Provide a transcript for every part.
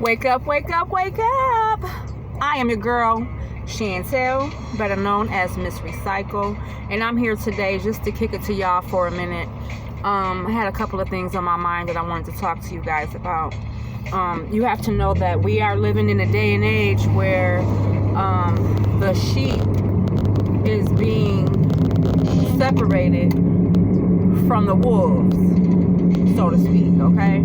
Wake up, wake up, wake up. I am your girl, Chantel, better known as Miss Recycle, and I'm here today just to kick it to y'all for a minute. I had a couple of things on my mind that I wanted to talk to you guys about. You have to know that we are living in a day and age where the sheep is being separated from the wolves, so to speak, okay?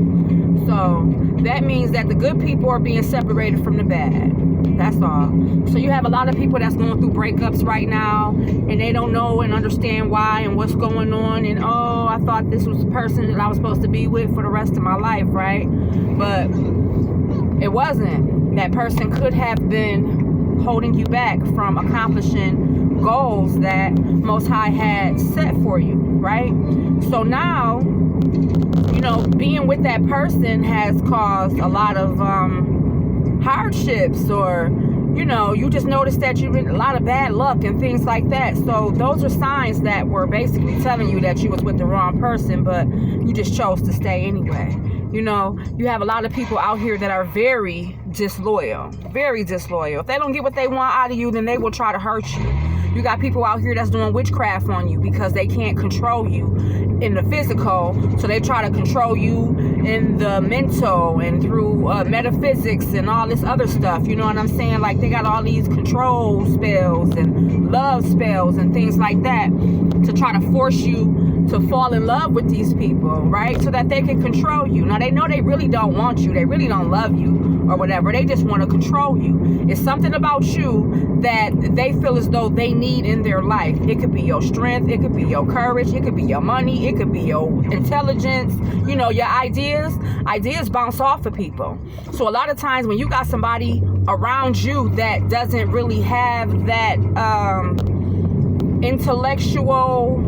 So that means that the good people are being separated from the bad. That's all. So you have a lot of people that's going through breakups right now, and they don't know and understand why and what's going on. And oh, I thought this was the person that I was supposed to be with for the rest of my life, right? But it wasn't. That person could have been holding you back from accomplishing goals that Most High had set for you, right? So now, you know, being with that person has caused a lot of hardships, or you know, you just noticed that you've been a lot of bad luck and things like that. So those are signs that were basically telling you that you was with the wrong person, but you just chose to stay anyway. You know, you have a lot of people out here that are very disloyal. If they don't get what they want out of you, then they will try to hurt you. You got people out here that's doing witchcraft on you because they can't control you in the physical, so they try to control you in the mental and through metaphysics and all this other stuff. You know what I'm saying? Like, they got all these control spells and love spells and things like that to try to force you to fall in love with these people, right? So that they can control you. Now, they know they really don't want you. They really don't love you or whatever. They just want to control you. It's something about you that they feel as though they need in their life. It could be your strength. It could be your courage. It could be your money. It could be your intelligence. You know, your ideas. Ideas bounce off of people. So a lot of times when you got somebody around you that doesn't really have that intellectual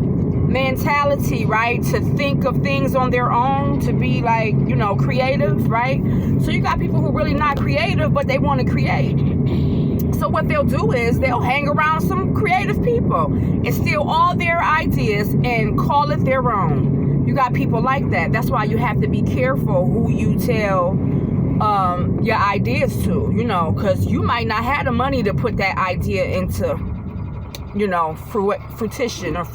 mentality, right, to think of things on their own, to be like, you know, creative, right? So you got people who are really not creative, but they want to create. So what they'll do is they'll hang around some creative people and steal all their ideas and call it their own. You got people like that. That's why you have to be careful who you tell your ideas to, you know, because you might not have the money to put that idea into, you know, fruition or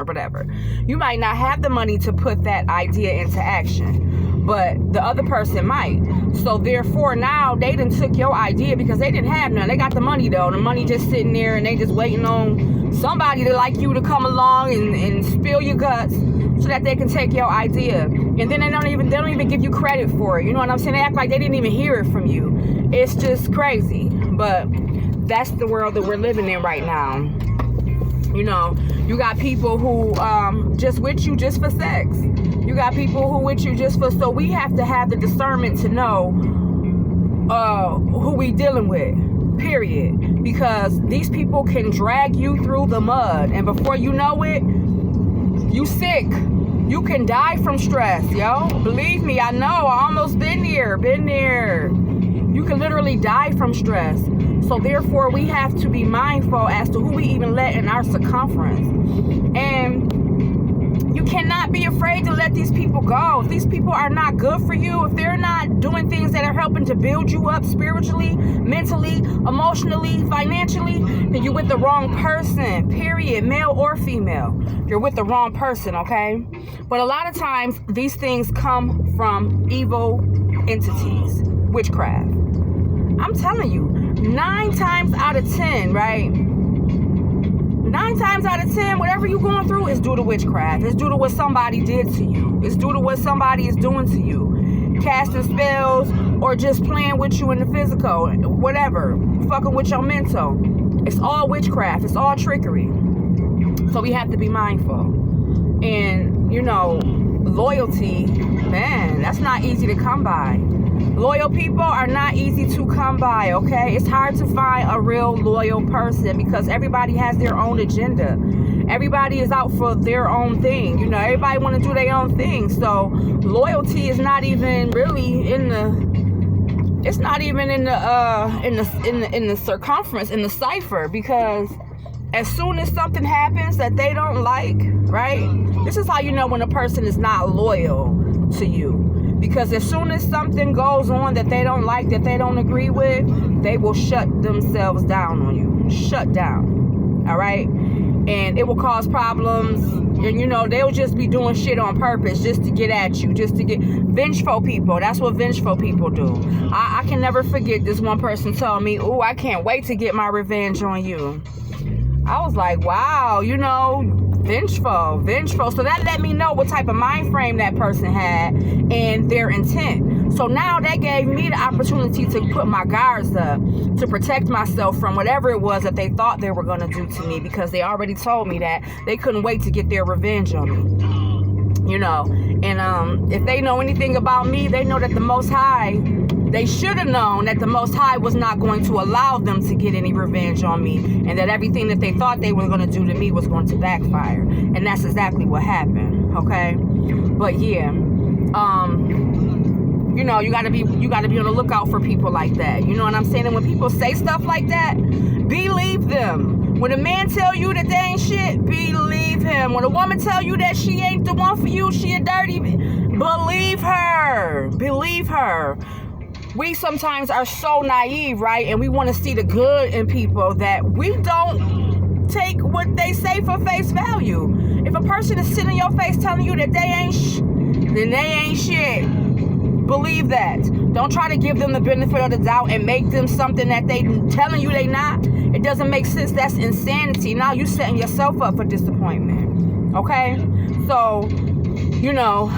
whatever. You might not have the money to put that idea into action, but the other person might. So therefore now they done took your idea because they didn't have none. They got the money though. The money just sitting there and they just waiting on somebody to like you to come along and spill your guts so that they can take your idea. And then they don't even give you credit for it. You know what I'm saying? They act like they didn't even hear it from you. It's just crazy. But that's the world that we're living in right now. You know, you got people who just with you just for sex. You got people who with you just for, so we have to have the discernment to know who we dealing with, period. Because these people can drag you through the mud, and before you know it, you sick. You can die from stress, yo. Believe me, I know. I almost been there. You can literally die from stress. So therefore, we have to be mindful as to who we even let in our circumference. And you cannot be afraid to let these people go. If these people are not good for you, if they're not doing things that are helping to build you up spiritually, mentally, emotionally, financially, then you're with the wrong person, period, male or female. You're with the wrong person, okay? But a lot of times, these things come from evil entities, witchcraft. I'm telling you, 9 times out of 10, right? 9 times out of 10, whatever you're going through is due to witchcraft. It's due to what somebody did to you. It's due to what somebody is doing to you. Casting spells or just playing with you in the physical, whatever. Fucking with your mental. It's all witchcraft. It's all trickery. So we have to be mindful. And, you know, loyalty, man, that's not easy to come by. Loyal people are not easy to come by, okay? It's hard to find a real loyal person because everybody has their own agenda. Everybody is out for their own thing. You know, everybody want to do their own thing. So loyalty is not even really in the circumference, in the cipher, because as soon as something happens that they don't like, right? This is how you know when a person is not loyal to you. Because as soon as something goes on that they don't like, that they don't agree with, they will shut themselves down on you. Shut down. All right? And it will cause problems. And, you know, they'll just be doing shit on purpose just to get at you. Just to get... Vengeful people. That's what vengeful people do. I can never forget this one person told me, "Ooh, I can't wait to get my revenge on you." I was like, wow, you know, vengeful. So that let me know what type of mind frame that person had and their intent. So now that gave me the opportunity to put my guards up, to protect myself from whatever it was that they thought they were going to do to me, because they already told me that they couldn't wait to get their revenge on me. You know, and if they know anything about me, they know that the Most High, they should have known that the Most High was not going to allow them to get any revenge on me, and that everything that they thought they were going to do to me was going to backfire. And that's exactly what happened. Okay, but yeah, you know, you gotta be on the lookout for people like that. You know what I'm saying? And when people say stuff like that, believe them. When a man tell you that they ain't shit, believe him. When a woman tell you that she ain't the one for you, she a dirty, believe her. Believe her. We sometimes are so naive, right? And we want to see the good in people that we don't take what they say for face value. If a person is sitting in your face telling you that they ain't then they ain't shit. Believe that. Don't try to give them the benefit of the doubt and make them something that they telling you they not. It doesn't make sense. That's insanity. Now you setting yourself up for disappointment. Okay? So, you know,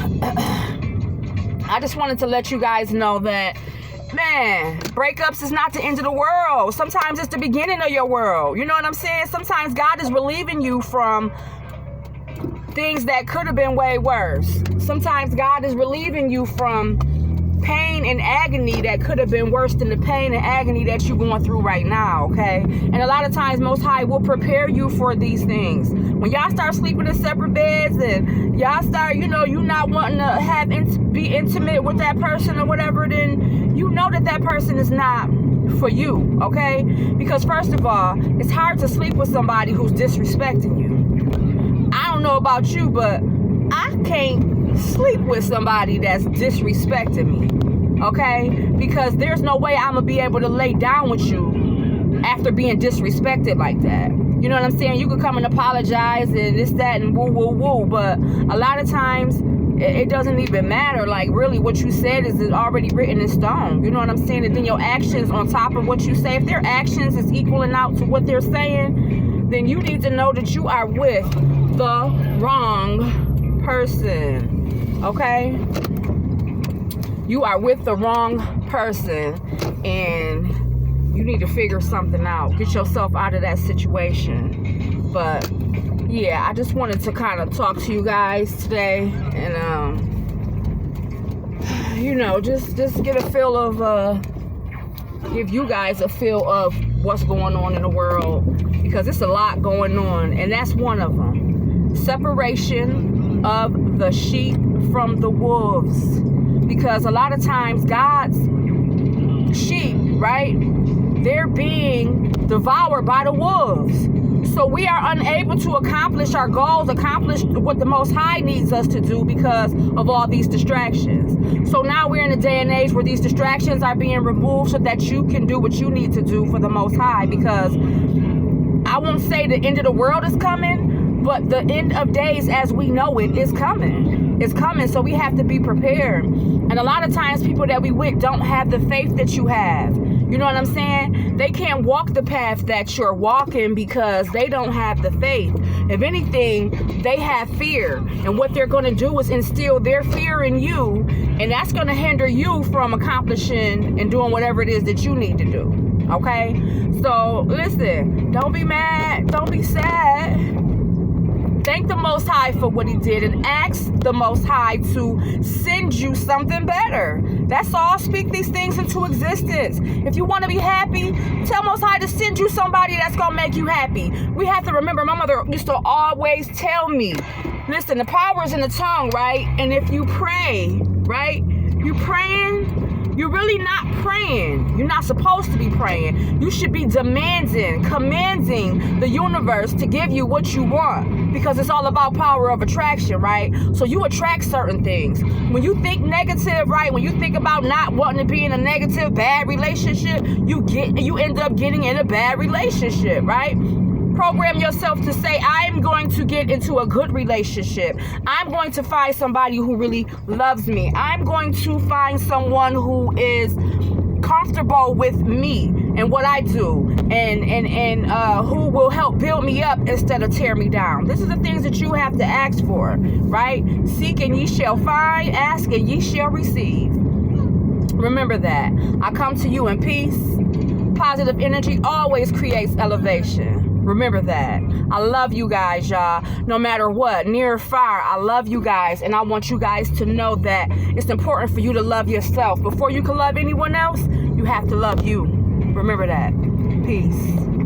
I just wanted to let you guys know that, man, breakups is not the end of the world. Sometimes it's the beginning of your world. You know what I'm saying? Sometimes God is relieving you from things that could have been way worse. Sometimes God is relieving you from pain and agony that could have been worse than the pain and agony that you're going through right now, okay? And a lot of times, Most High will prepare you for these things. When y'all start sleeping in separate beds and y'all start, you know, you not wanting to be intimate with that person or whatever, then you know that person is not for you, okay? Because first of all, it's hard to sleep with somebody who's disrespecting you. I don't know about you, but I can't sleep with somebody that's disrespecting me, okay? Because there's no way I'm gonna be able to lay down with you after being disrespected like that. You know what I'm saying? You could come and apologize and this, that, and woo, woo, woo, but a lot of times it doesn't even matter. Like, really, what you said is already written in stone. You know what I'm saying? And then your actions on top of what you say, if their actions is equaling out to what they're saying, then you need to know that you are with the wrong person. Okay? You are with the wrong person, and you need to figure something out. Get yourself out of that situation. But yeah, I just wanted to kind of talk to you guys today, and you know, just get a feel of give you guys a feel of what's going on in the world, because it's a lot going on, and that's one of them. Separation of the sheep from the wolves. Because a lot of times God's sheep, right, they're being devoured by the wolves. So we are unable to accomplish our goals, accomplish what the Most High needs us to do because of all these distractions. So now we're in a day and age where these distractions are being removed so that you can do what you need to do for the Most High. Because I won't say the end of the world is coming, but the end of days as we know it is coming. It's coming, so we have to be prepared. And a lot of times people that we with don't have the faith that you have. You know what I'm saying? They can't walk the path that you're walking because they don't have the faith. If anything, they have fear. And what they're going to do is instill their fear in you. And that's going to hinder you from accomplishing and doing whatever it is that you need to do. Okay? So, listen, don't be mad. Don't be sad. Thank the Most High for what he did and ask the Most High to send you something better. That's all. Speak these things into existence. If you want to be happy, tell Most High to send you somebody that's going to make you happy. We have to remember, my mother used to always tell me, listen, the power is in the tongue, right? And if you pray, right? You praying, you're really not praying. You're not supposed to be praying. You should be demanding, commanding the universe to give you what you want, because it's all about power of attraction, right? So you attract certain things. When you think negative, right? When you think about not wanting to be in a negative, bad relationship, you end up getting in a bad relationship, right? Program yourself to say, I'm going to get into a good relationship. I'm going to find somebody who really loves me. I'm going to find someone who is comfortable with me and what I do, and who will help build me up instead of tear me down. This is the things that you have to ask for, right? Seek and ye shall find, ask and ye shall receive. Remember that. I come to you in peace. Positive energy always creates elevation. Remember that. I love you guys, y'all. No matter what, near or far, I love you guys. And I want you guys to know that it's important for you to love yourself. Before you can love anyone else, you have to love you. Remember that. Peace.